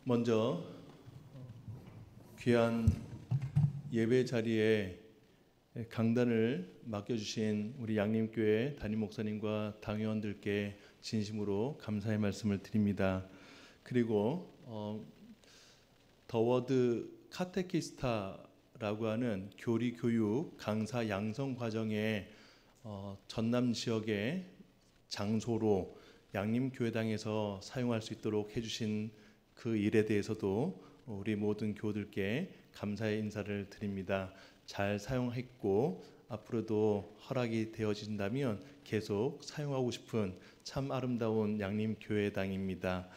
먼저 귀한 예배 자리에 강단을 맡겨주신 우리 양림교회 담임 목사님과 당회원들께 진심으로 감사의 말씀을 드립니다. 그리고 더 워드 카테키스타라고 하는 교리 교육 강사 양성 과정에 전남 지역의 장소로 양림교회당에서 사용할 수 있도록 해주신 그 일에 대해서도 우리 모든 교우들께 감사의 인사를 드립니다. 잘 사용했고 앞으로도 허락이 되어진다면 계속 사용하고 싶은 참 아름다운 양림교회당입니다.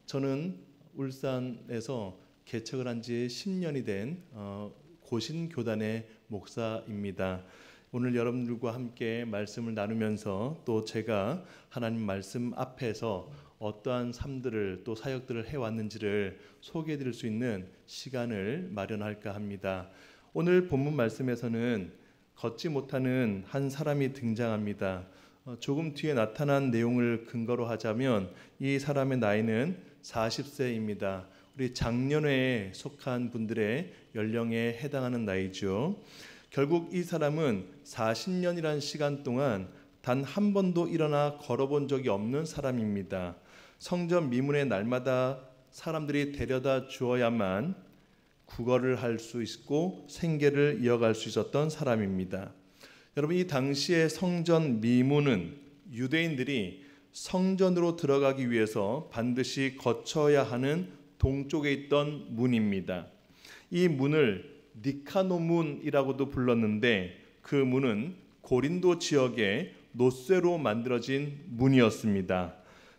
저는 울산에서 개척을 한 지 10년이 된 고신교단의 목사입니다. 오늘 여러분들과 함께 말씀을 나누면서 또 제가 하나님 말씀 앞에서 어떠한 삶들을 또 사역들을 해왔는지를 소개해드릴 수 있는 시간을 마련할까 합니다. 오늘 본문 말씀에서는 걷지 못하는 한 사람이 등장합니다. 조금 뒤에 나타난 내용을 근거로 하자면 이 사람의 나이는 40세입니다. 우리 장년회에 속한 분들의 연령에 해당하는 나이죠. 결국 이 사람은 40년이라는 시간 동안 단 한 번도 일어나 걸어본 적이 없는 사람입니다. 성전 미문에 날마다 사람들이 데려다 주어야만 구걸을 할 수 있고 생계를 이어갈 수 있었던 사람입니다. 여러분, 이 당시의 성전 미문은 유대인들이 성전으로 들어가기 위해서 반드시 거쳐야 하는 동쪽에 있던 문입니다. 이 문을 니카노문이라고도 불렀는데 그 문은 고린도 지역의 노쇠로 만들어진 문이었습니다.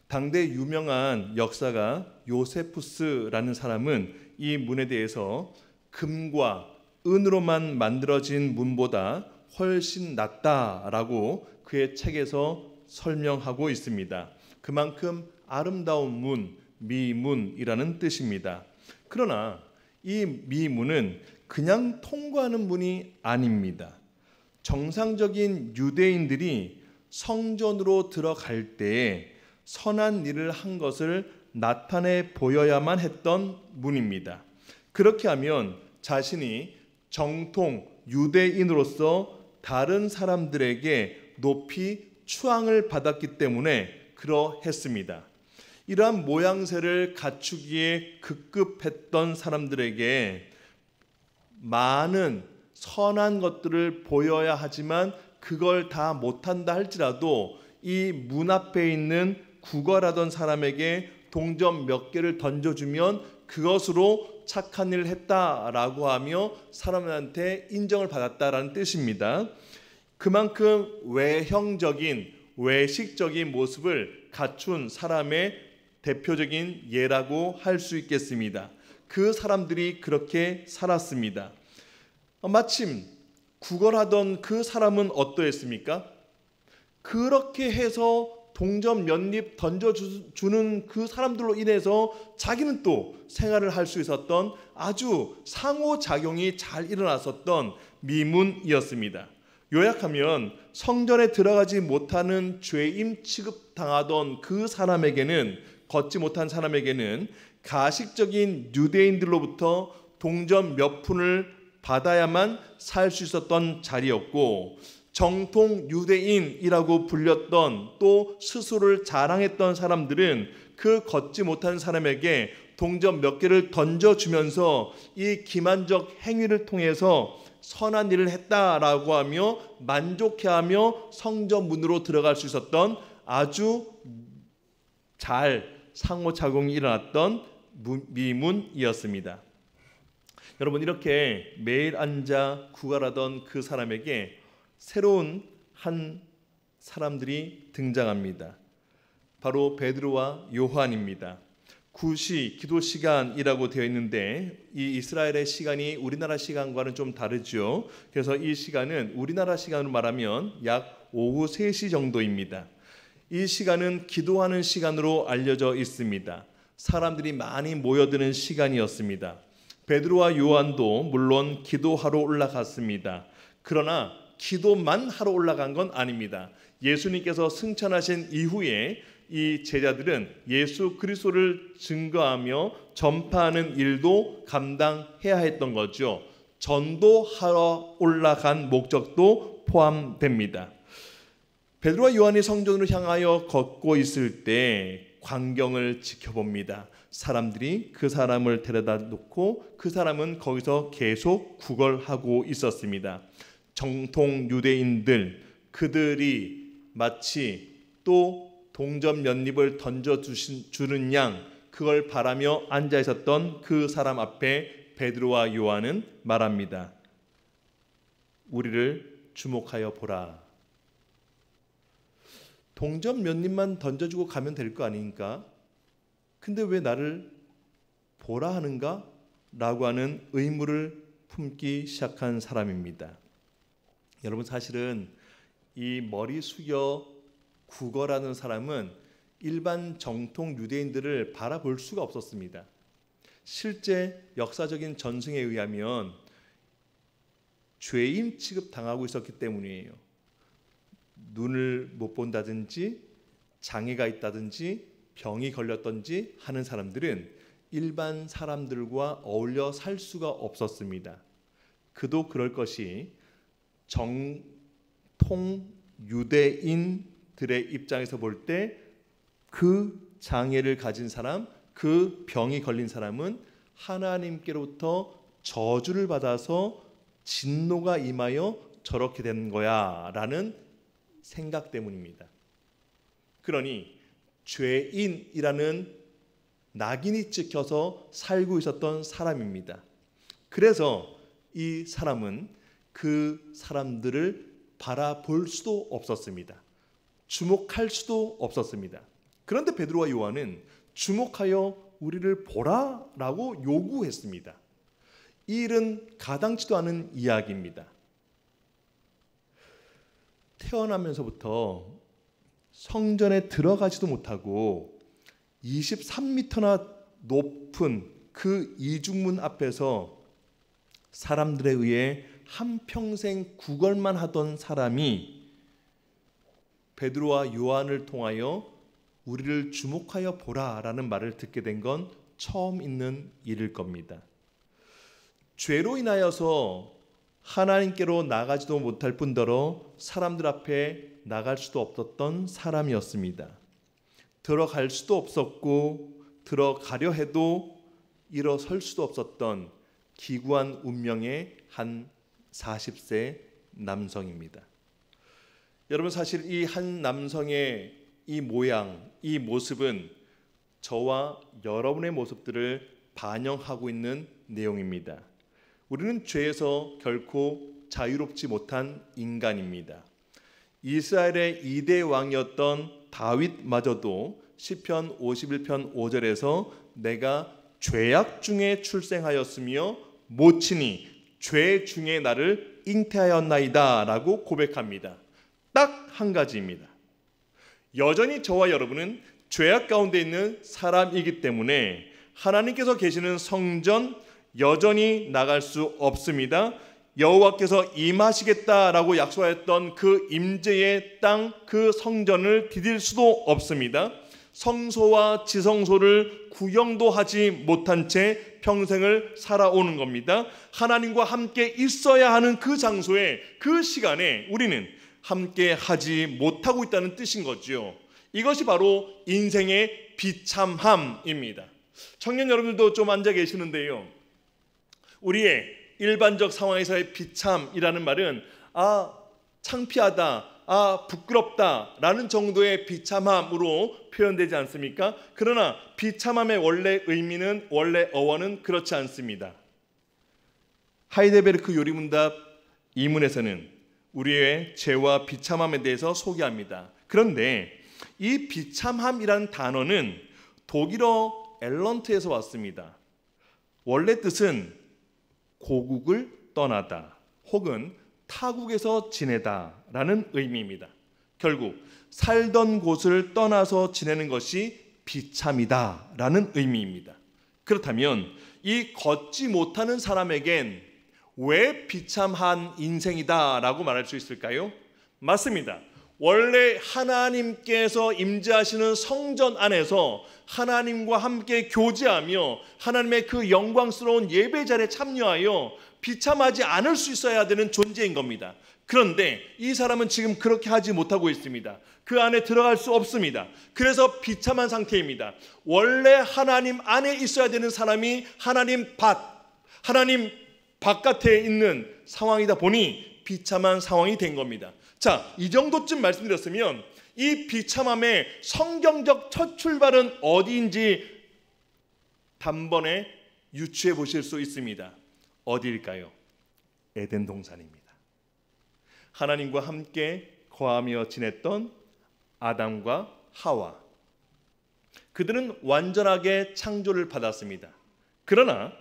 당대 유명한 역사가 요세푸스라는 사람은 이 문에 대해서 금과 은으로만 만들어진 문보다 훨씬 낫다라고 그의 책에서 설명하고 있습니다. 그만큼 아름다운 문, 미문이라는 뜻입니다. 그러나 이 미문은 그냥 통과하는 문이 아닙니다. 정상적인 유대인들이 성전으로 들어갈 때에 선한 일을 한 것을 나타내 보여야만 했던 문입니다. 그렇게 하면 자신이 정통 유대인으로서 다른 사람들에게 높이 추앙을 받았기 때문에 그러했습니다. 이러한 모양새를 갖추기에 급급했던 사람들에게 많은 선한 것들을 보여야 하지만 그걸 다 못한다 할지라도 이 문 앞에 있는 구걸하던 사람에게 동전 몇 개를 던져주면 그것으로 착한 일을 했다라고 하며 사람들한테 인정을 받았다라는 뜻입니다. 그만큼 외형적인 외식적인 모습을 갖춘 사람의 대표적인 예라고 할 수 있겠습니다. 그 사람들이 그렇게 살았습니다. 마침 구걸하던 그 사람은 어떠했습니까? 그렇게 해서 동전 몇 입 던져주는 그 사람들로 인해서 자기는 또 생활을 할 수 있었던 아주 상호작용이 잘 일어났었던 미문이었습니다. 요약하면 성전에 들어가지 못하는 죄인 취급당하던 그 사람에게는, 걷지 못한 사람에게는 가식적인 유대인들로부터 동전 몇 푼을 받아야만 살 수 있었던 자리였고, 정통 유대인이라고 불렸던 또 스스로를 자랑했던 사람들은 그 걷지 못한 사람에게 동전 몇 개를 던져주면서 이 기만적 행위를 통해서 선한 일을 했다라고 하며 만족해하며 성전 문으로 들어갈 수 있었던 아주 잘 상호작용이 일어났던 미문이었습니다. 여러분, 이렇게 매일 앉아 구걸하던 그 사람에게 새로운 한 사람들이 등장합니다. 바로 베드로와 요한입니다. 구시 기도 시간이라고 되어 있는데 이 이스라엘의 시간이 우리나라 시간과는 좀 다르죠. 그래서 이 시간은 우리나라 시간으로 말하면 약 오후 3시 정도입니다. 이 시간은 기도하는 시간으로 알려져 있습니다. 사람들이 많이 모여드는 시간이었습니다. 베드로와 요한도 물론 기도하러 올라갔습니다. 그러나 기도만 하러 올라간 건 아닙니다. 예수님께서 승천하신 이후에 이 제자들은 예수 그리스도를 증거하며 전파하는 일도 감당해야 했던 거죠. 전도하러 올라간 목적도 포함됩니다. 베드로와 요한이 성전으로 향하여 걷고 있을 때 광경을 지켜봅니다. 사람들이 그 사람을 데려다 놓고 그 사람은 거기서 계속 구걸하고 있었습니다. 정통 유대인들, 그들이 마치 또 동전 몇 입을 던져주는 양, 그걸 바라며 앉아 있었던 그 사람 앞에 베드로와 요한은 말합니다. 우리를 주목하여 보라. 동전 몇 입만 던져주고 가면 될 거 아닙니까? 근데 왜 나를 보라 하는가? 라고 하는 의무를 품기 시작한 사람입니다. 여러분, 사실은 이 머리 숙여 구걸하는 사람은 일반 정통 유대인들을 바라볼 수가 없었습니다. 실제 역사적인 전승에 의하면 죄인 취급당하고 있었기 때문이에요. 눈을 못 본다든지 장애가 있다든지 병이 걸렸든지 하는 사람들은 일반 사람들과 어울려 살 수가 없었습니다. 그도 그럴 것이 정통 유대인들의 입장에서 볼 때 그 장애를 가진 사람, 그 병이 걸린 사람은 하나님께로부터 저주를 받아서 진노가 임하여 저렇게 된 거야 라는 생각 때문입니다. 그러니 죄인이라는 낙인이 찍혀서 살고 있었던 사람입니다. 그래서 이 사람은 그 사람들을 바라볼 수도 없었습니다. 주목할 수도 없었습니다. 그런데 베드로와 요한은 주목하여 우리를 보라라고 요구했습니다. 이 일은 가당치도 않은 이야기입니다. 태어나면서부터 성전에 들어가지도 못하고 23m나 높은 그 이중문 앞에서 사람들에 의해 한평생 구걸만 하던 사람이 베드로와 요한을 통하여 우리를 주목하여 보라라는 말을 듣게 된 건 처음 있는 일일 겁니다. 죄로 인하여서 하나님께로 나가지도 못할 뿐더러 사람들 앞에 나갈 수도 없었던 사람이었습니다. 들어갈 수도 없었고 들어가려 해도 일어설 수도 없었던 기구한 운명의 한 40세 남성입니다. 여러분, 사실 이 한 남성의 이 모양, 이 모습은 저와 여러분의 모습들을 반영하고 있는 내용입니다. 우리는 죄에서 결코 자유롭지 못한 인간입니다. 이스라엘의 2대 왕이었던 다윗마저도 시편 51편 5절에서 내가 죄악 중에 출생하였으며 모친이 죄 중에 나를 잉태하였나이다 라고 고백합니다. 딱 한 가지입니다. 여전히 저와 여러분은 죄악 가운데 있는 사람이기 때문에 하나님께서 계시는 성전 여전히 나갈 수 없습니다. 여호와께서 임하시겠다라고 약속하였던 그 임재의 땅, 그 성전을 디딜 수도 없습니다. 성소와 지성소를 구경도 하지 못한 채 평생을 살아오는 겁니다. 하나님과 함께 있어야 하는 그 장소에, 그 시간에 우리는 함께 하지 못하고 있다는 뜻인 거죠. 이것이 바로 인생의 비참함입니다. 청년 여러분들도 좀 앉아 계시는데요, 우리의 일반적 상황에서의 비참이라는 말은 창피하다, 부끄럽다 라는 정도의 비참함으로 표현되지 않습니까? 그러나 비참함의 원래 의미는, 원래 어원은 그렇지 않습니다. 하이델베르크 요리문답 2문에서는 우리의 죄와 비참함에 대해서 소개합니다. 그런데 이 비참함이라는 단어는 독일어 엘런트에서 왔습니다. 원래 뜻은 고국을 떠나다 혹은 타국에서 지내다 라는 의미입니다. 결국 살던 곳을 떠나서 지내는 것이 비참이다 라는 의미입니다. 그렇다면 이 걷지 못하는 사람에겐 왜 비참한 인생이다 라고 말할 수 있을까요? 맞습니다. 원래 하나님께서 임재하시는 성전 안에서 하나님과 함께 교제하며 하나님의 그 영광스러운 예배 자리에 참여하여 비참하지 않을 수 있어야 되는 존재인 겁니다. 그런데 이 사람은 지금 그렇게 하지 못하고 있습니다. 그 안에 들어갈 수 없습니다. 그래서 비참한 상태입니다. 원래 하나님 안에 있어야 되는 사람이 하나님 바깥에 있는 상황이다 보니 비참한 상황이 된 겁니다. 자, 이 정도쯤 말씀드렸으면 이 비참함의 성경적 첫 출발은 어디인지 단번에 유추해 보실 수 있습니다. 어디일까요? 에덴 동산입니다. 하나님과 함께 거하며 지냈던 아담과 하와, 그들은 완전하게 창조를 받았습니다. 그러나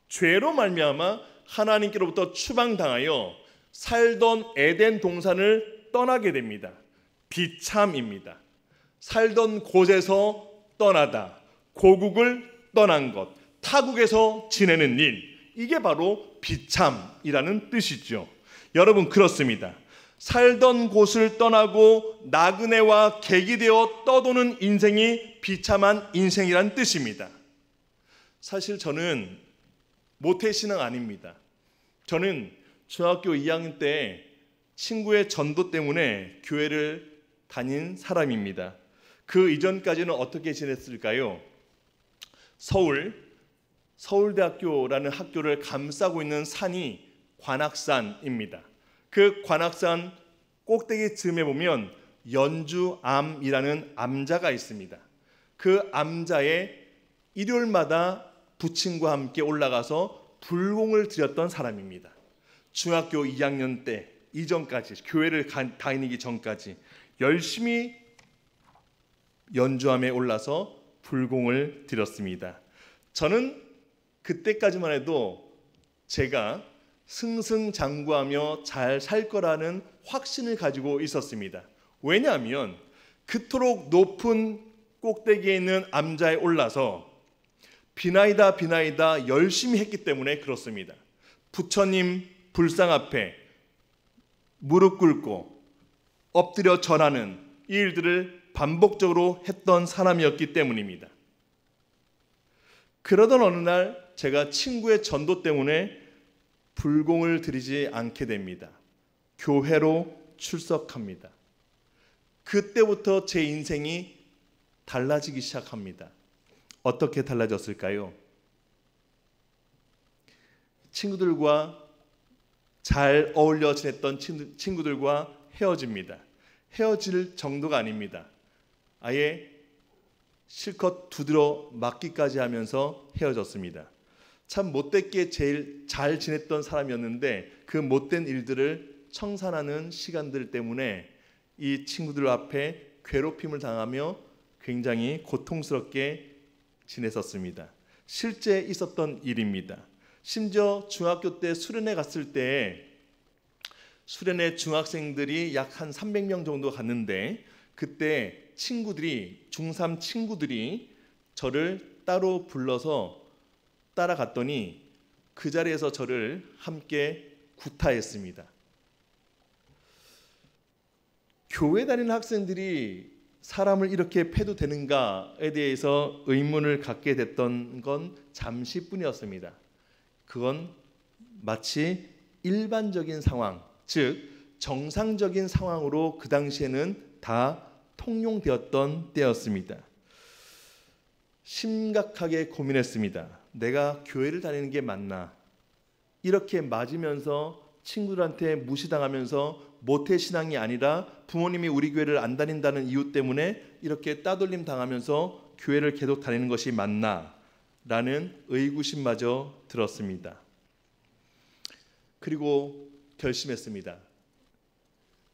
죄로 말미암아 하나님께로부터 추방당하여 살던 에덴 동산을 떠나게 됩니다. 비참입니다. 살던 곳에서 떠나다, 고국을 떠난 것, 타국에서 지내는 일, 이게 바로 비참이라는 뜻이죠. 여러분, 그렇습니다. 살던 곳을 떠나고 나그네와 객이 되어 떠도는 인생이 비참한 인생이란 뜻입니다. 사실 저는 모태신앙 아닙니다. 저는 중학교 2학년 때 친구의 전도 때문에 교회를 다닌 사람입니다. 그 이전까지는 어떻게 지냈을까요? 서울대학교라는 학교를 감싸고 있는 산이 관악산입니다. 그 관악산 꼭대기쯤에 보면 연주암이라는 암자가 있습니다. 그 암자에 일요일마다 부친과 함께 올라가서 불공을 드렸던 사람입니다. 중학교 2학년 때 이전까지, 교회를 다니기 전까지 열심히 연주암에 올라서 불공을 드렸습니다. 저는 그때까지만 해도 제가 승승장구하며 잘 살 거라는 확신을 가지고 있었습니다. 왜냐하면 그토록 높은 꼭대기에 있는 암자에 올라서 비나이다 열심히 했기 때문에 그렇습니다. 부처님 불상 앞에 무릎 꿇고 엎드려 절하는 이 일들을 반복적으로 했던 사람이었기 때문입니다. 그러던 어느 날 제가 친구의 전도 때문에 불공을 드리지 않게 됩니다. 교회로 출석합니다. 그때부터 제 인생이 달라지기 시작합니다. 어떻게 달라졌을까요? 친구들과 잘 어울려 지냈던 친구들과 헤어집니다. 헤어질 정도가 아닙니다. 아예 실컷 두드러 맞기까지 하면서 헤어졌습니다. 참 못됐게 제일 잘 지냈던 사람이었는데 그 못된 일들을 청산하는 시간들 때문에 이 친구들 앞에 괴롭힘을 당하며 굉장히 고통스럽게 지냈었습니다. 실제 있었던 일입니다. 심지어 중학교 때 수련회 갔을 때 수련회 중학생들이 약 한 300명 정도 갔는데 그때 친구들이, 중3 친구들이 저를 따로 불러서 따라갔더니 그 자리에서 저를 함께 구타했습니다. 교회 다니는 학생들이 사람을 이렇게 패도 되는가에 대해서 의문을 갖게 됐던 건 잠시뿐이었습니다. 그건 마치 일반적인 상황, 즉 정상적인 상황으로 그 당시에는 다 통용되었던 때였습니다. 심각하게 고민했습니다. 내가 교회를 다니는 게 맞나? 이렇게 맞으면서 친구들한테 무시당하면서 모태신앙이 아니라 부모님이 우리 교회를 안 다닌다는 이유 때문에 이렇게 따돌림 당하면서 교회를 계속 다니는 것이 맞나? 라는 의구심마저 들었습니다. 그리고 결심했습니다.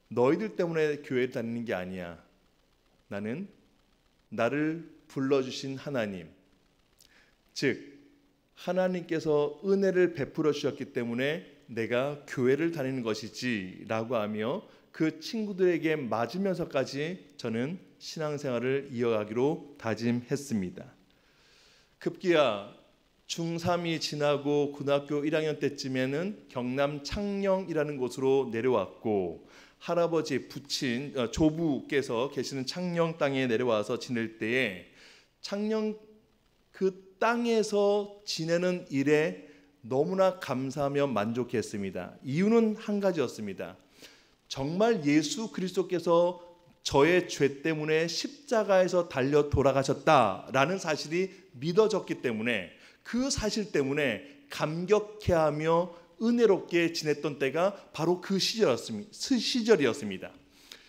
너희들 때문에 교회를 다니는 게 아니야. 나는 나를 불러주신 하나님, 즉 하나님께서 은혜를 베풀어 주셨기 때문에 내가 교회를 다니는 것이지 라고 하며 그 친구들에게 맞으면서까지 저는 신앙생활을 이어가기로 다짐했습니다. 급기야 중3이 지나고 고등학교 1학년 때쯤에는 경남 창녕이라는 곳으로 내려왔고 할아버지 부친 조부께서 계시는 창녕 땅에 내려와서 지낼 때에 창녕 그 땅에서 지내는 일에 너무나 감사하며 만족했습니다. 이유는 한 가지였습니다. 정말 예수 그리스도께서 저의 죄 때문에 십자가에서 달려 돌아가셨다라는 사실이 믿어졌기 때문에 그 사실 때문에 감격해하며 은혜롭게 지냈던 때가 바로 그 시절이었습니다.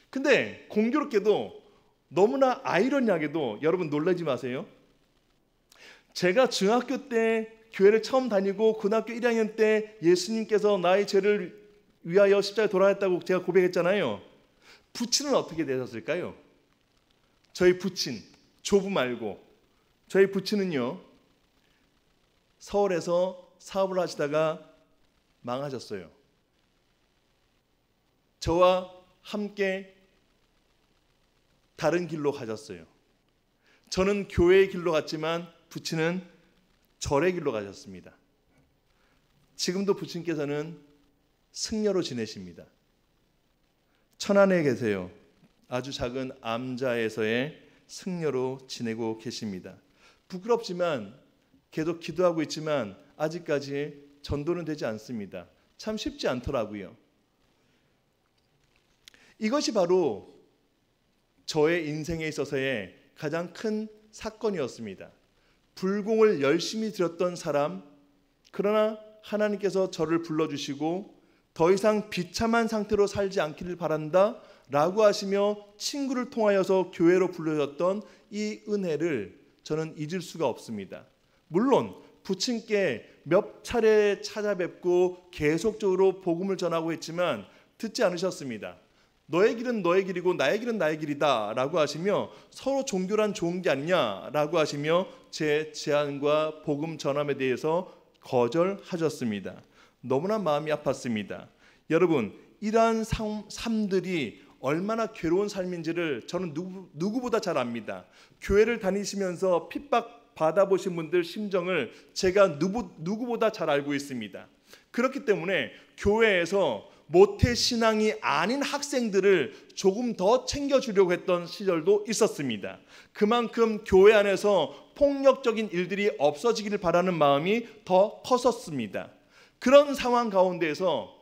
근데 공교롭게도 너무나 아이러니하게도 여러분 놀라지 마세요. 제가 중학교 때 교회를 처음 다니고 고등학교 1학년 때 예수님께서 나의 죄를 위하여 십자가에 돌아갔다고 제가 고백했잖아요. 부친은 어떻게 되셨을까요? 저희 부친, 조부 말고 저희 부친은요, 서울에서 사업을 하시다가 망하셨어요. 저와 함께 다른 길로 가셨어요. 저는 교회의 길로 갔지만 부친은 절의 길로 가셨습니다. 지금도 부친께서는 승려로 지내십니다. 천안에 계세요. 아주 작은 암자에서의 승려로 지내고 계십니다. 부끄럽지만 계속 기도하고 있지만 아직까지 전도는 되지 않습니다. 참 쉽지 않더라고요. 이것이 바로 저의 인생에 있어서의 가장 큰 사건이었습니다. 불공을 열심히 드렸던 사람, 그러나 하나님께서 저를 불러주시고 더 이상 비참한 상태로 살지 않기를 바란다 라고 하시며 친구를 통하여서 교회로 불러줬던 이 은혜를 저는 잊을 수가 없습니다. 물론 부친께 몇 차례 찾아뵙고 계속적으로 복음을 전하고 했지만 듣지 않으셨습니다. 너의 길은 너의 길이고 나의 길은 나의 길이다 라고 하시며 서로 종교란 좋은 게 아니냐 라고 하시며 제 제안과 복음 전함에 대해서 거절하셨습니다. 너무나 마음이 아팠습니다. 여러분, 이러한 삶들이 얼마나 괴로운 삶인지를 저는 누구보다 잘 압니다. 교회를 다니시면서 핍박 받아보신 분들 심정을 제가 누구보다 잘 알고 있습니다. 그렇기 때문에 교회에서 모태신앙이 아닌 학생들을 조금 더 챙겨주려고 했던 시절도 있었습니다. 그만큼 교회 안에서 폭력적인 일들이 없어지기를 바라는 마음이 더 컸었습니다. 그런 상황 가운데에서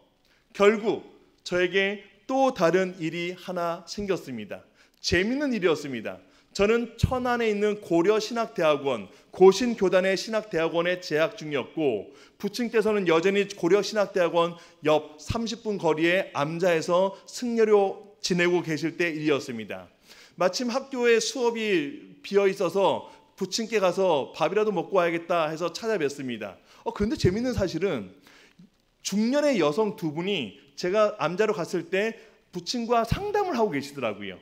결국 저에게 또 다른 일이 하나 생겼습니다. 재밌는 일이었습니다. 저는 천안에 있는 고려신학대학원, 고신교단의 신학대학원에 재학 중이었고 부친께서는 여전히 고려신학대학원 옆 30분 거리의 암자에서 승려로 지내고 계실 때 일이었습니다. 마침 학교에 수업이 비어 있어서 부친께 가서 밥이라도 먹고 와야겠다 해서 찾아뵀습니다. 그런데 재밌는 사실은 중년의 여성 두 분이 제가 암자로 갔을 때 부친과 상담을 하고 계시더라고요.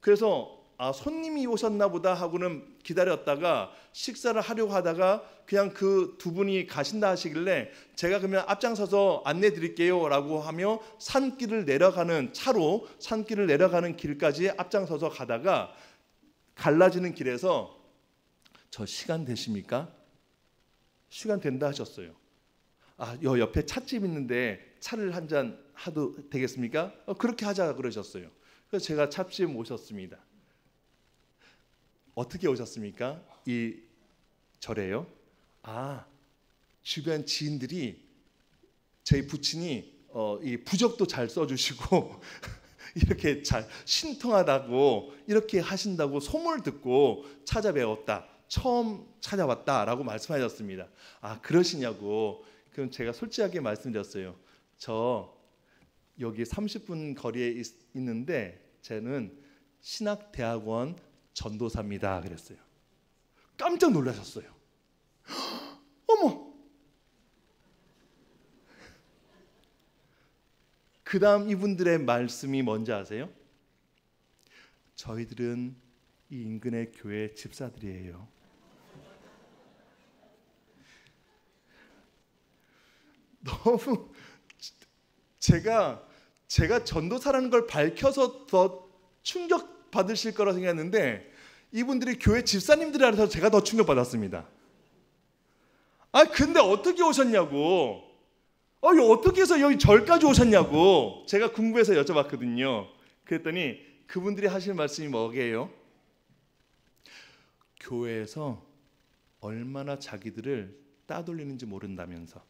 그래서 손님이 오셨나 보다 하고는 기다렸다가 식사를 하려고 하다가 그냥 그 두 분이 가신다 하시길래 제가 그러면 앞장서서 안내 드릴게요 라고 하며 차로 산길을 내려가는 길까지 앞장서서 가다가 갈라지는 길에서 저 시간 되십니까? 시간 된다 하셨어요. 요 옆에 찻집 있는데 차를 한 잔 하도 되겠습니까? 그렇게 하자 그러셨어요. 그래서 제가 찻집 모셨습니다. 어떻게 오셨습니까? 이 절에요? 주변 지인들이 저희 부친이 이 부적도 잘 써주시고 이렇게 잘 신통하다고 이렇게 하신다고 소문을 듣고 찾아뵈었다. 처음 찾아왔다라고 말씀하셨습니다. 그러시냐고. 그럼 제가 솔직하게 말씀드렸어요. 저 여기 30분 거리에 있는데 저는 신학대학원 전도사입니다. 그랬어요. 깜짝 놀라셨어요. 어머! 그 다음 이분들의 말씀이 뭔지 아세요? 저희들은 이 인근의 교회 집사들이에요. 너무 제가 전도사라는 걸 밝혀서 더 충격 받으실 거라 생각했는데 이분들이 교회 집사님들이라서 제가 더 충격 받았습니다. 근데 어떻게 오셨냐고. 이거 어떻게 해서 여기 절까지 오셨냐고 제가 궁금해서 여쭤봤거든요. 그랬더니 그분들이 하시는 말씀이 뭐게요? 교회에서 얼마나 자기들을 따돌리는지 모른다면서,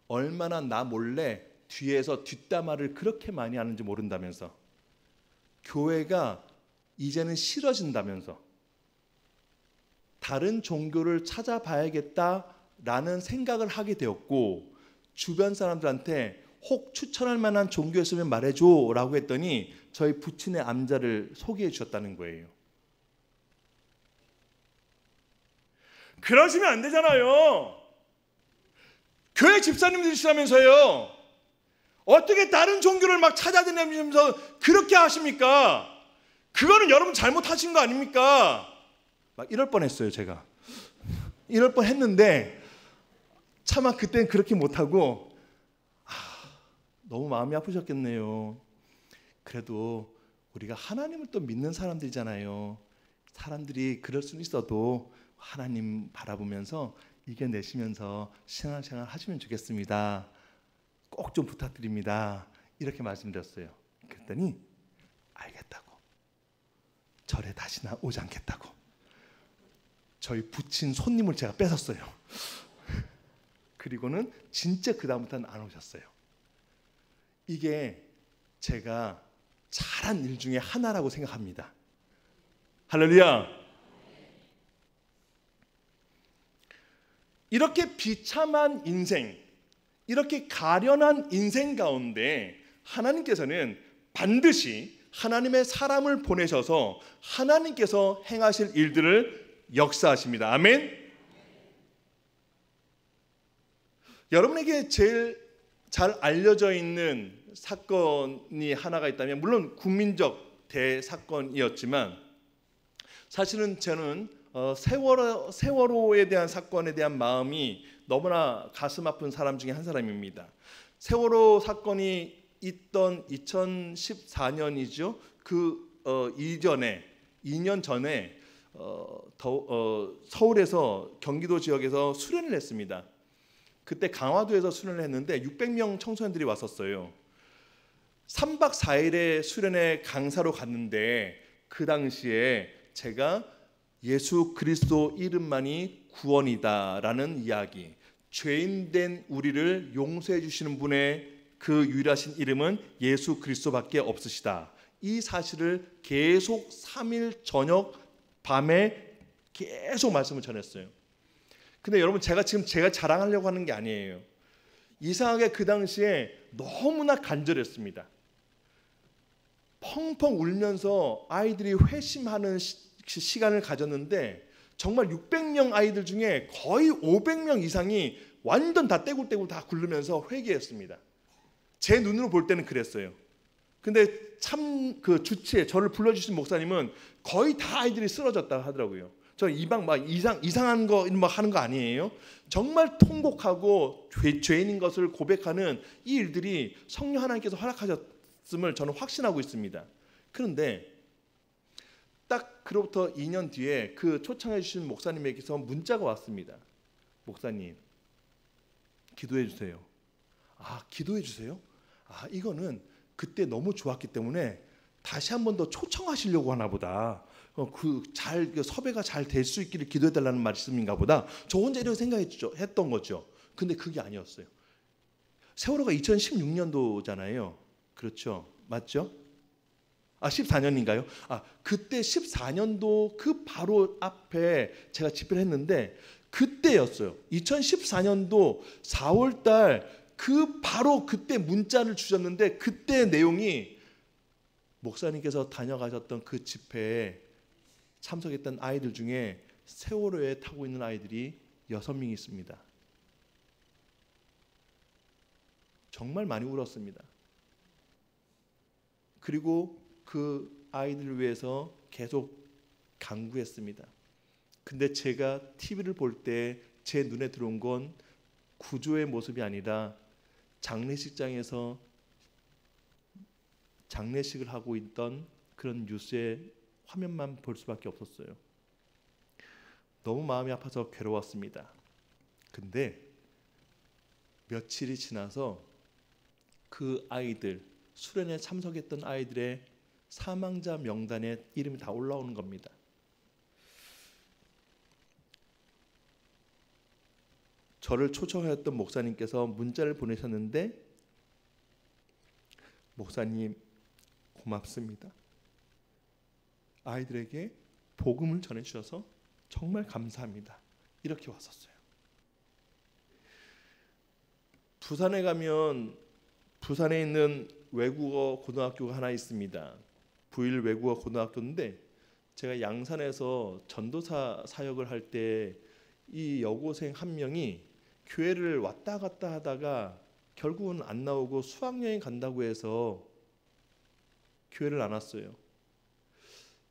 얼마나 나 몰래 뒤에서 뒷담화를 그렇게 많이 하는지 모른다면서, 교회가 이제는 싫어진다면서, 다른 종교를 찾아봐야겠다라는 생각을 하게 되었고, 주변 사람들한테 혹 추천할 만한 종교 있으면 말해줘 라고 했더니 저희 부친의 암자를 소개해 주셨다는 거예요. 그러시면 안 되잖아요. 교회 집사님들이시라면서요. 어떻게 다른 종교를 막 찾아다니면서 그렇게 하십니까? 그거는 여러분 잘못하신 거 아닙니까? 막 이럴 뻔했어요. 제가 이럴 뻔했는데 차마 그때는 그렇게 못하고 너무 마음이 아프셨겠네요. 그래도 우리가 하나님을 또 믿는 사람들이잖아요. 사람들이 그럴 수는 있어도 하나님 바라보면서 이겨내시면서 신앙생활 하시면 좋겠습니다. 꼭 좀 부탁드립니다. 이렇게 말씀드렸어요. 그랬더니 알겠다고, 절에 다시 오지 않겠다고 저희 부친 손님을 제가 뺏었어요. 그리고는 진짜 그 다음부터는 안 오셨어요. 이게 제가 잘한 일 중에 하나라고 생각합니다. 할렐루야. 이렇게 비참한 인생, 이렇게 가련한 인생 가운데 하나님께서는 반드시 하나님의 사람을 보내셔서 하나님께서 행하실 일들을 역사하십니다. 아멘. 여러분에게 제일 잘 알려져 있는 사건이 하나가 있다면, 물론 국민적 대사건이었지만 사실은 저는 세월호에 대한 사건에 대한 마음이 너무나 가슴 아픈 사람 중에 한 사람입니다. 세월호 사건이 있던 2014년이죠. 그 이전에 2년 전에 서울에서 경기도 지역에서 수련을 했습니다. 그때 강화도에서 수련을 했는데 600명 청소년들이 왔었어요. 3박 4일의 수련회 강사로 갔는데 그 당시에 제가 예수 그리스도 이름만이 구원이다라는 이야기, 죄인된 우리를 용서해 주시는 분의 그 유일하신 이름은 예수 그리스도밖에 없으시다, 이 사실을 계속 3일 저녁 밤에 계속 말씀을 전했어요. 근데 여러분, 제가 자랑하려고 하는 게 아니에요. 이상하게 그 당시에 너무나 간절했습니다. 펑펑 울면서 아이들이 회심하는 시간을 가졌는데 정말 600명 아이들 중에 거의 500명 이상이 완전 다 떼굴떼굴 다 굴르면서 회개했습니다. 제 눈으로 볼 때는 그랬어요. 근데 참 그 주치에 저를 불러주신 목사님은 거의 다 아이들이 쓰러졌다 하더라고요. 저 이방 막 이상한 거 막 하는 거 아니에요. 정말 통곡하고 죄인인 것을 고백하는 이 일들이 성령 하나님께서 허락하셨음을 저는 확신하고 있습니다. 그런데 딱 그로부터 2년 뒤에 그 초청해 주신 목사님에게서 문자가 왔습니다. 목사님, 기도해 주세요. 아, 기도해 주세요? 아, 이거는 그때 너무 좋았기 때문에 다시 한 번 더 초청하시려고 하나 보다. 섭외가 잘 될 수 있기를 기도해 달라는 말씀인가 보다. 저 혼자 이렇게 생각했던 거죠. 근데 그게 아니었어요. 세월호가 2016년도잖아요. 그렇죠? 맞죠? 14년인가요? 그때 14년도 그 바로 앞에 제가 집회를 했는데 그때였어요. 2014년도 4월달 그 바로 그때 문자를 주셨는데 그때 내용이 목사님께서 다녀가셨던 그 집회에 참석했던 아이들 중에 세월호에 타고 있는 아이들이 6명이 있습니다. 정말 많이 울었습니다. 그리고 그 아이들을 위해서 계속 간구했습니다. 근데 제가 TV를 볼 때 제 눈에 들어온 건 구조의 모습이 아니라 장례식장에서 장례식을 하고 있던 그런 뉴스의 화면만 볼 수밖에 없었어요. 너무 마음이 아파서 괴로웠습니다. 근데 며칠이 지나서 그 아이들, 수련회 참석했던 아이들의 사망자 명단에 이름이 다 올라오는 겁니다. 저를 초청하였던 목사님께서 문자를 보내셨는데, 목사님 고맙습니다. 아이들에게 복음을 전해주셔서 정말 감사합니다. 이렇게 왔었어요. 부산에 가면 부산에 있는 외국어 고등학교가 하나 있습니다. 부일 외국어 고등학교인데, 제가 양산에서 전도사 사역을 할 때 이 여고생 한 명이 교회를 왔다 갔다 하다가 결국은 안 나오고 수학여행 간다고 해서 교회를 안 왔어요.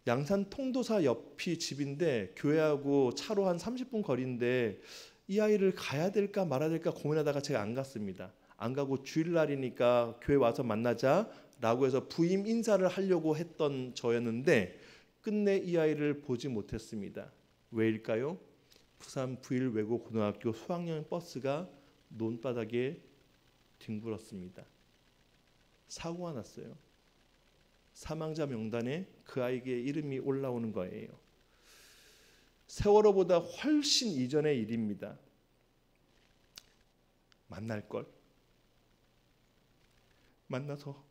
양산 통도사 옆이 집인데 교회하고 차로 한 30분 거리인데 이 아이를 가야 될까 말아야 될까 고민하다가 제가 안 갔습니다. 안 가고 주일날이니까 교회 와서 만나자라고 해서 부임 인사를 하려고 했던 저였는데 끝내 이 아이를 보지 못했습니다. 왜일까요? 부산 부일 외고 고등학교 수학여행 버스가 논바닥에 뒹굴었습니다. 사고가 났어요. 사망자 명단에 그 아이의 이름이 올라오는 거예요. 세월호보다 훨씬 이전의 일입니다. 만날 걸. 만나서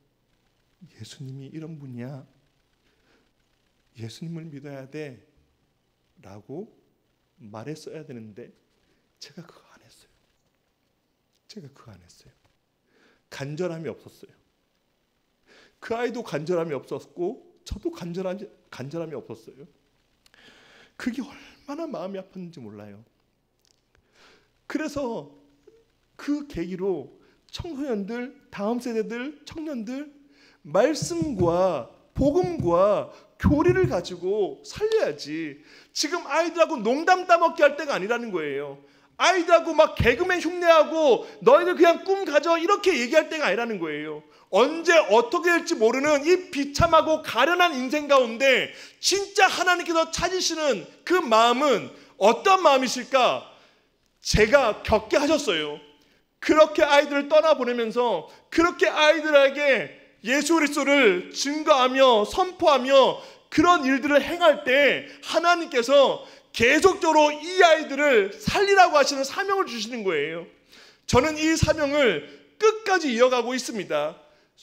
예수님이 이런 분이야. 예수님을 믿어야 돼. 라고 말했어야 되는데 제가 그거 안 했어요. 간절함이 없었어요. 그 아이도 간절함이 없었고 저도 간절함이 없었어요. 그게 얼마나 마음이 아팠는지 몰라요. 그래서 그 계기로 청소년들, 다음 세대들, 청년들 말씀과 복음과 교리를 가지고 살려야지. 지금 아이들하고 농담 따먹기 할 때가 아니라는 거예요. 아이들하고 막 개그맨 흉내하고 너희들 그냥 꿈 가져 이렇게 얘기할 때가 아니라는 거예요. 언제 어떻게 될지 모르는 이 비참하고 가련한 인생 가운데 진짜 하나님께서 찾으시는 그 마음은 어떤 마음이실까? 제가 겪게 하셨어요. 그렇게 아이들을 떠나보내면서 그렇게 아이들에게 예수 그리스도를 증거하며 선포하며 그런 일들을 행할 때 하나님께서 계속적으로 이 아이들을 살리라고 하시는 사명을 주시는 거예요. 저는 이 사명을 끝까지 이어가고 있습니다.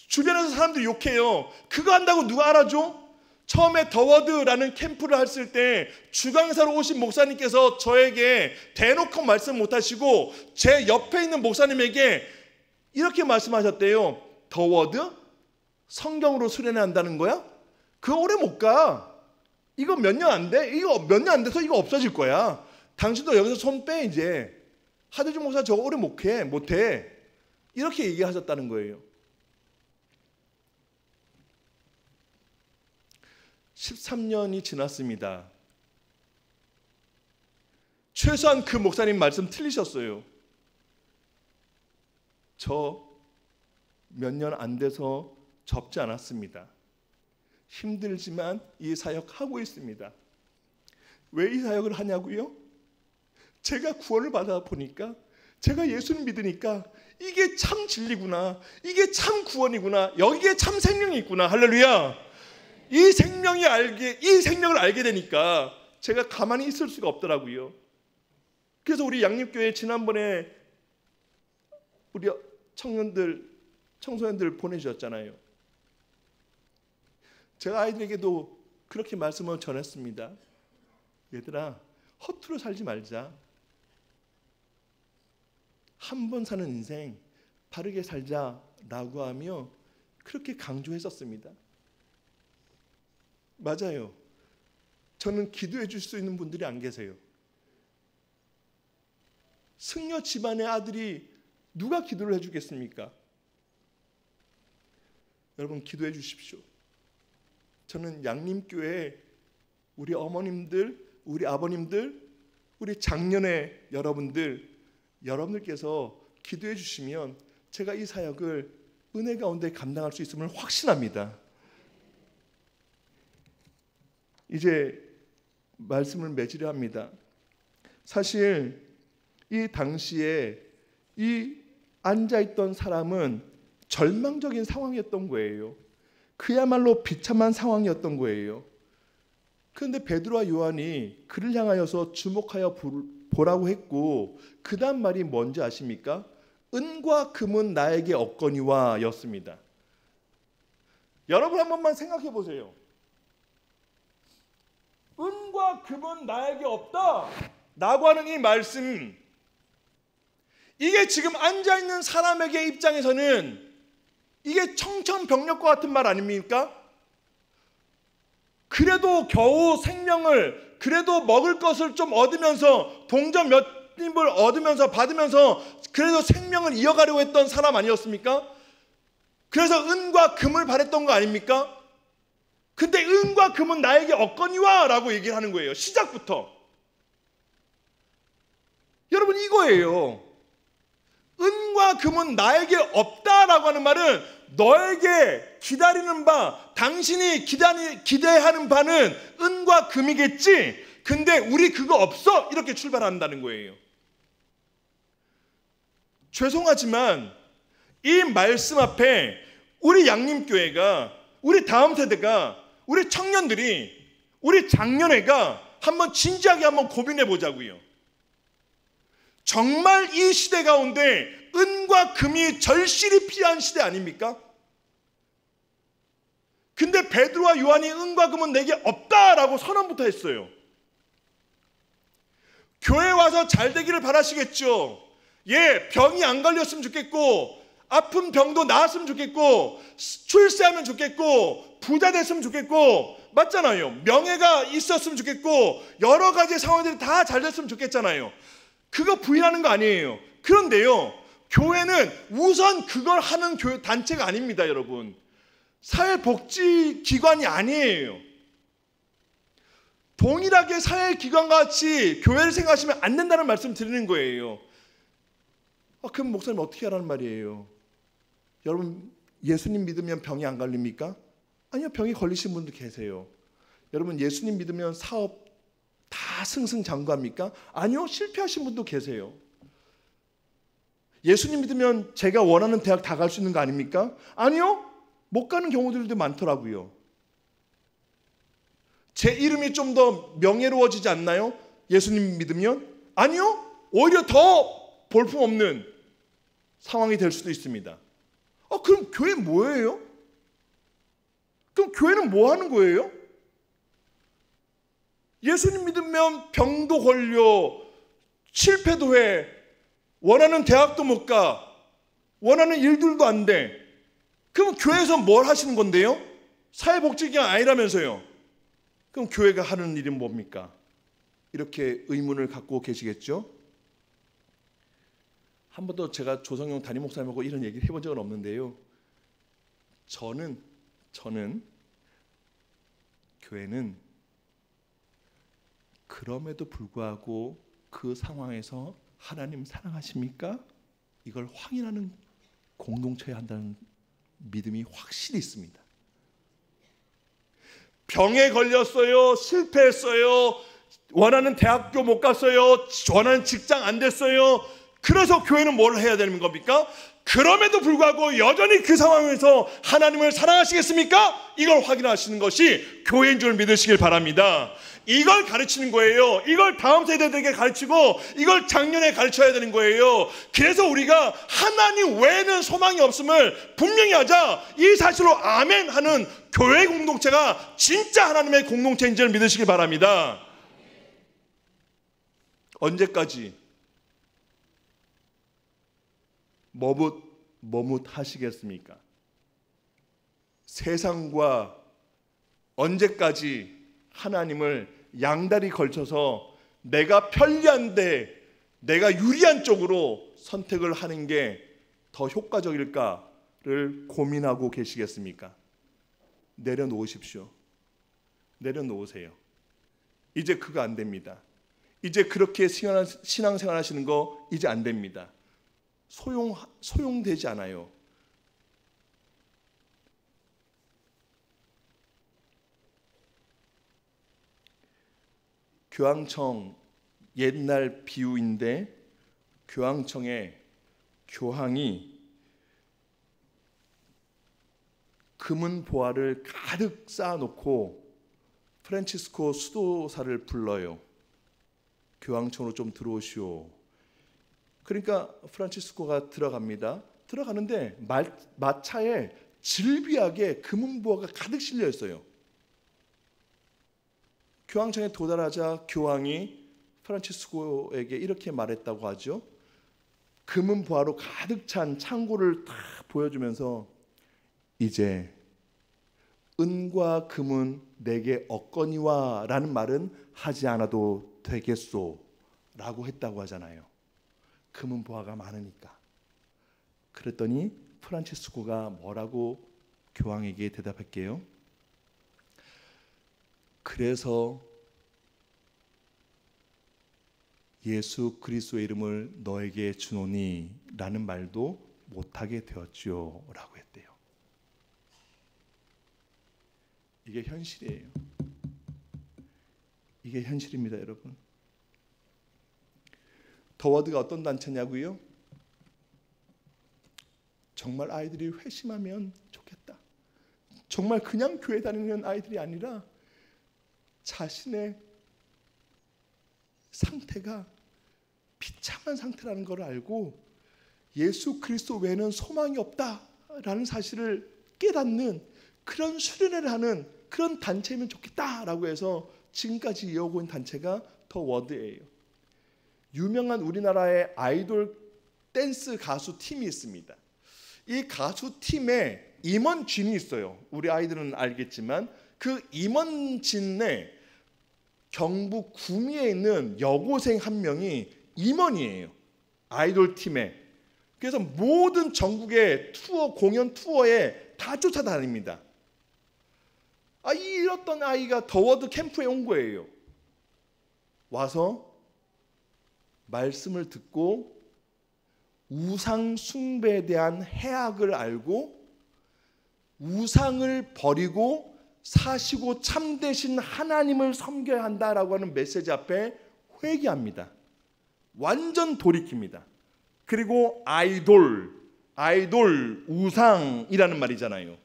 주변에서 사람들이 욕해요. 그거 한다고 누가 알아줘? 처음에 더워드라는 캠프를 했을 때 주강사로 오신 목사님께서 저에게 대놓고 말씀 못하시고 제 옆에 있는 목사님에게 이렇게 말씀하셨대요. 더워드? 성경으로 수련회 한다는 거야? 그거 오래 못 가. 이거 몇 년 안 돼? 이거 몇 년 안 돼서 이거 없어질 거야. 당신도 여기서 손 빼 이제. 하대준 목사 저거 오래 못해. 이렇게 얘기하셨다는 거예요. 13년이 지났습니다. 최소한 그 목사님 말씀 틀리셨어요. 저 몇 년 안 돼서 접지 않았습니다. 힘들지만 이 사역 하고 있습니다. 왜 이 사역을 하냐고요? 제가 구원을 받아 보니까, 제가 예수를 믿으니까 이게 참 진리구나, 이게 참 구원이구나, 여기에 참 생명이 있구나. 할렐루야. 이 생명을 알게 되니까 제가 가만히 있을 수가 없더라고요. 그래서 우리 양립교회 지난번에 우리 청소년들 보내주셨잖아요. 제가 아이들에게도 그렇게 말씀을 전했습니다. 얘들아, 허투루 살지 말자. 한 번 사는 인생 바르게 살자라고 하며 그렇게 강조했었습니다. 맞아요. 저는 기도해 줄 수 있는 분들이 안 계세요. 승려 집안의 아들이 누가 기도를 해주겠습니까? 여러분 기도해 주십시오. 저는 양림교회 우리 어머님들, 우리 아버님들, 우리 장년의 여러분들께서 기도해 주시면 제가 이 사역을 은혜 가운데 감당할 수 있음을 확신합니다. 이제 말씀을 맺으려 합니다. 사실 이 당시에 이 앉아있던 사람은 절망적인 상황이었던 거예요. 그야말로 비참한 상황이었던 거예요. 그런데 베드로와 요한이 그를 향하여서 주목하여 보라고 했고, 그 다음 말이 뭔지 아십니까? 은과 금은 나에게 없거니와 였습니다. 여러분 한 번만 생각해 보세요. 은과 금은 나에게 없다 라고 하는 이 말씀, 이게 지금 앉아있는 사람에게 입장에서는 이게 청천벽력과 같은 말 아닙니까? 그래도 겨우 생명을, 그래도 먹을 것을 좀 얻으면서, 동전 몇 입을 얻으면서 받으면서 그래도 생명을 이어가려고 했던 사람 아니었습니까? 그래서 은과 금을 바랬던 거 아닙니까? 근데 은과 금은 나에게 없거니와 라고 얘기를 하는 거예요. 시작부터. 여러분 이거예요. 은과 금은 나에게 없다라고 하는 말은 너에게 기다리는 바, 당신이 기대하는 바는 은과 금이겠지. 근데 우리 그거 없어. 이렇게 출발한다는 거예요. 죄송하지만 이 말씀 앞에 우리 양림교회가, 우리 다음 세대가, 우리 청년들이, 우리 장년회가 한번 진지하게 한번 고민해 보자고요. 정말 이 시대 가운데 은과 금이 절실히 필요한 시대 아닙니까? 근데 베드로와 요한이 은과 금은 내게 없다라고 선언부터 했어요. 교회 와서 잘 되기를 바라시겠죠. 예, 병이 안 걸렸으면 좋겠고, 아픈 병도 나았으면 좋겠고, 출세하면 좋겠고, 부자 됐으면 좋겠고, 맞잖아요. 명예가 있었으면 좋겠고, 여러 가지 상황들이 다 잘 됐으면 좋겠잖아요. 그거 부인하는 거 아니에요. 그런데요, 교회는 우선 그걸 하는 단체가 아닙니다, 여러분. 사회복지기관이 아니에요. 동일하게 사회기관과 같이 교회를 생각하시면 안 된다는 말씀 드리는 거예요. 그럼 목사님 어떻게 하라는 말이에요? 여러분 예수님 믿으면 병이 안 걸립니까? 아니요, 병이 걸리신 분도 계세요. 여러분 예수님 믿으면 사업 다 승승장구합니까? 아니요, 실패하신 분도 계세요. 예수님 믿으면 제가 원하는 대학 다 갈 수 있는 거 아닙니까? 아니요, 못 가는 경우들도 많더라고요. 제 이름이 좀 더 명예로워지지 않나요? 예수님 믿으면? 아니요, 오히려 더 볼품없는 상황이 될 수도 있습니다. 그럼 교회 뭐예요? 그럼 교회는 뭐 하는 거예요? 예수님 믿으면 병도 걸려, 실패도 해, 원하는 대학도 못 가, 원하는 일들도 안 돼. 그럼 교회에서 뭘 하시는 건데요? 사회복지기관 아니라면서요. 그럼 교회가 하는 일은 뭡니까? 이렇게 의문을 갖고 계시겠죠? 한 번도 제가 조성용 담임 목사님하고 이런 얘기를 해본 적은 없는데요. 저는 교회는 그럼에도 불구하고 그 상황에서 하나님 사랑하십니까? 이걸 확인하는 공동체여야 한다는 믿음이 확실히 있습니다. 병에 걸렸어요, 실패했어요, 원하는 대학교 못 갔어요, 원하는 직장 안 됐어요. 그래서 교회는 뭘 해야 되는 겁니까? 그럼에도 불구하고 여전히 그 상황에서 하나님을 사랑하시겠습니까? 이걸 확인하시는 것이 교회인 줄 믿으시길 바랍니다. 이걸 가르치는 거예요. 이걸 다음 세대들에게 가르치고 이걸 작년에 가르쳐야 되는 거예요. 그래서 우리가 하나님 외에는 소망이 없음을 분명히 하자, 이 사실로 아멘 하는 교회 공동체가 진짜 하나님의 공동체인 줄 믿으시길 바랍니다. 언제까지 머뭇하시겠습니까? 세상과 언제까지 하나님을 양다리 걸쳐서 내가 편리한데 내가 유리한 쪽으로 선택을 하는 게 더 효과적일까를 고민하고 계시겠습니까? 내려놓으십시오. 내려놓으세요. 이제 그거 안 됩니다. 이제 그렇게 신앙생활 하시는 거 이제 안 됩니다. 소용되지 않아요. 교황청 옛날 비유인데, 교황청에 교황이 금은 보화를 가득 쌓아놓고 프란치스코 수도사를 불러요. 교황청으로 좀 들어오시오. 그러니까 프란치스코가 들어갑니다. 들어가는데 마차에 질비하게 금은 보화가 가득 실려 있어요. 교황청에 도달하자 교황이 프란치스코에게 이렇게 말했다고 하죠. 금은 보화로 가득 찬 창고를 딱 보여주면서 이제 은과 금은 내게 없거니와 라는 말은 하지 않아도 되겠소 라고 했다고 하잖아요. 금은 보화가 많으니까. 그랬더니 프란치스코가 뭐라고 교황에게 대답할게요. 그래서 예수 그리스도의 이름을 너에게 주노니 라는 말도 못하게 되었지요 라고 했대요. 이게 현실이에요. 이게 현실입니다, 여러분. 더워드가 어떤 단체냐고요? 정말 아이들이 회심하면 좋겠다. 정말 그냥 교회 다니는 아이들이 아니라 자신의 상태가 비참한 상태라는 걸 알고 예수 그리스도 외에는 소망이 없다라는 사실을 깨닫는 그런 수련회를 하는 그런 단체면 좋겠다라고 해서 지금까지 이어오고 있는 단체가 더 워드예요. 유명한 우리나라의 아이돌 댄스 가수 팀이 있습니다. 이 가수 팀에 임원진이 있어요. 우리 아이들은 알겠지만 그 임원진의 경북 구미에 있는 여고생 한 명이 임원이에요. 아이돌 팀에. 그래서 모든 전국의 투어, 공연 투어에 다 쫓아다닙니다. 이랬던 아이가 더워드 캠프에 온 거예요. 와서 말씀을 듣고 우상 숭배에 대한 해악을 알고 우상을 버리고 사시고 참되신 하나님을 섬겨야 한다라고 하는 메시지 앞에 회개합니다. 완전 돌이킵니다. 그리고 아이돌, 우상이라는 말이잖아요.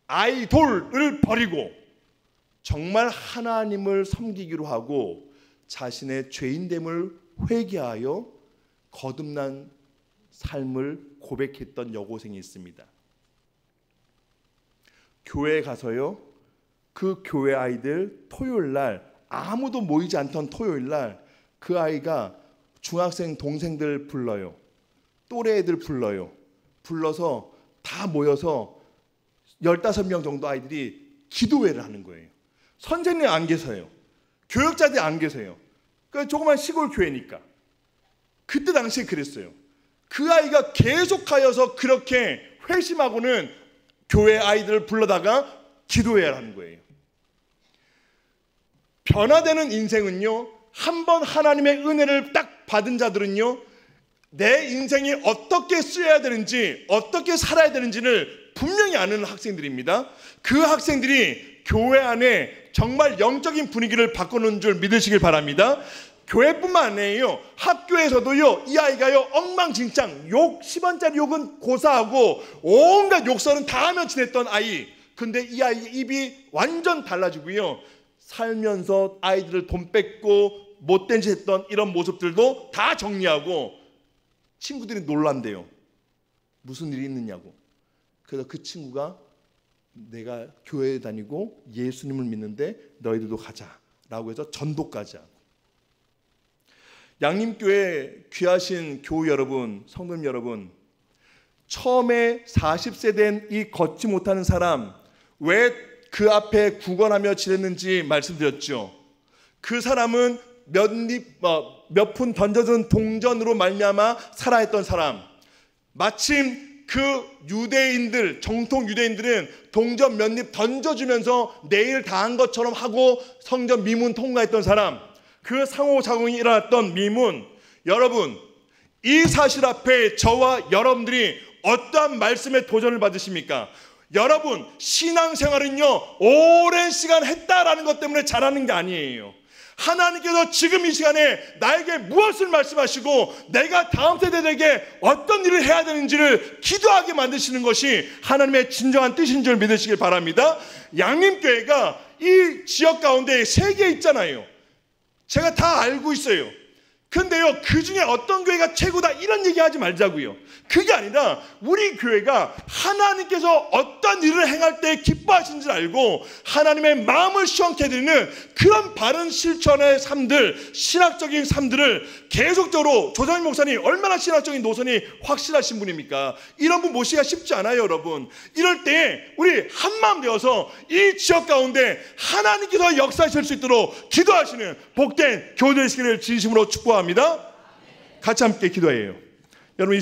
아이돌을 버리고 정말 하나님을 섬기기로 하고 자신의 죄인됨을 회개하여 거듭난 삶을 고백했던 여고생이 있습니다. 교회에 가서요, 그 교회 아이들 토요일 날 아무도 모이지 않던 토요일 날 그 아이가 중학생 동생들 불러요. 또래 애들 불러요. 불러서 다 모여서 15명 정도 아이들이 기도회를 하는 거예요. 선생님 안 계세요. 교역자들이 안 계세요. 그 조그만 시골 교회니까. 그때 당시에 그랬어요. 그 아이가 계속하여서 그렇게 회심하고는 교회 아이들을 불러다가 기도회를 하는 거예요. 변화되는 인생은요, 한번 하나님의 은혜를 딱 받은 자들은요, 내 인생이 어떻게 쓰여야 되는지, 어떻게 살아야 되는지를 분명히 아는 학생들입니다. 그 학생들이 교회 안에 정말 영적인 분위기를 바꾸는 줄 믿으시길 바랍니다. 교회뿐만 아니에요. 학교에서도요, 이 아이가요, 엉망진창, 욕 10원짜리 욕은 고사하고 온갖 욕설은 다 하며 지냈던 아이. 근데 이 아이의 입이 완전 달라지고요, 살면서 아이들을 돈 뺏고 못된 짓 했던 이런 모습들도 다 정리하고 친구들이 놀란대요. 무슨 일이 있느냐고. 그래서 그 친구가 내가 교회에 다니고 예수님을 믿는데 너희들도 가자라고 해서 전도까지 하고. 양림교회 귀하신 교우 여러분, 성도님 여러분, 처음에 40세 된 이 걷지 못하는 사람, 왜 그 앞에 구걸하며 지냈는지 말씀드렸죠. 그 사람은 몇 푼 던져준 동전으로 말미암아 살아있던 사람. 마침 그 유대인들, 정통 유대인들은 동전 몇 입 던져주면서 내일 다 한 것처럼 하고 성전 미문 통과했던 사람. 그 상호작용이 일어났던 미문. 여러분, 이 사실 앞에 저와 여러분들이 어떠한 말씀의 도전을 받으십니까? 여러분, 신앙생활은요, 오랜 시간 했다라는 것 때문에 잘하는 게 아니에요. 하나님께서 지금 이 시간에 나에게 무엇을 말씀하시고 내가 다음 세대들에게 어떤 일을 해야 되는지를 기도하게 만드시는 것이 하나님의 진정한 뜻인 줄 믿으시길 바랍니다. 양림교회가 이 지역 가운데 3개 있잖아요. 제가 다 알고 있어요. 근데요, 그 중에 어떤 교회가 최고다 이런 얘기하지 말자고요. 그게 아니라 우리 교회가 하나님께서 어떤 일을 행할 때 기뻐하신 줄 알고 하나님의 마음을 시원케 해드리는 그런 바른 실천의 삶들, 신학적인 삶들을 계속적으로, 조상민 목사님 얼마나 신학적인 노선이 확실하신 분입니까? 이런 분 모시기가 쉽지 않아요, 여러분. 이럴 때 우리 한마음 되어서 이 지역 가운데 하나님께서 역사하실 수 있도록 기도하시는 복된 교회 되시기를 진심으로 축복합니다. 같이 함께 기도해요. 여러분,